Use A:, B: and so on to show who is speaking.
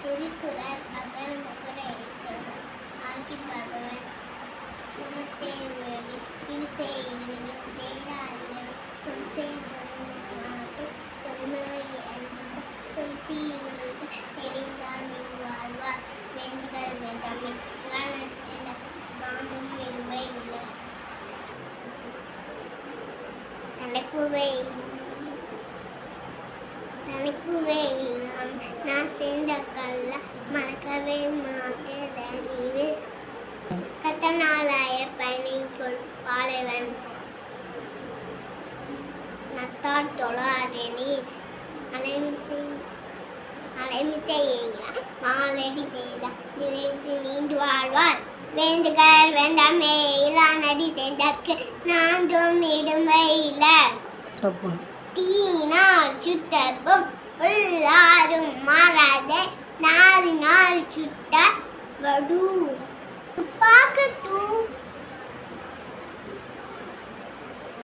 A: திருக்குறள் அகரமுகர எழுத்தெல்லாம் ஆக்கி பகவன் முகத்தே உலகு இருசே இருவினும் செய்தாயிரவு பொருசே பொருளாட்டு பொறுமையை அறிந்த பொருசி இருவிற்கு எரிந்தால் நீ வாழ்வார் வேண்டுகள் வேண்டாமே காலடி சென்ற மாண்டும் விரும்பை இல்லை தனக்குவே இல்லாம் நான் சேர்ந்த கல்ல மறக்கவே மாட்டேறிவு கத்தனாலாய பயணிக்குள் பாலைவன் நத்தால் தொழாரணி அலைமிசை ஏங்கினார் மாலடி செய்த நிலைசி நீண்டு வாழ்வார் வேண்டுகள் வேண்டாமே இல்லா நடி சேர்ந்தற்கு நான்கும் இடுமை இல்லை தீனால் சுட்டப்பும் உள்ளாரும் மாறாத நாரினால் சுட்ட வடு துப்பாக்கு தூ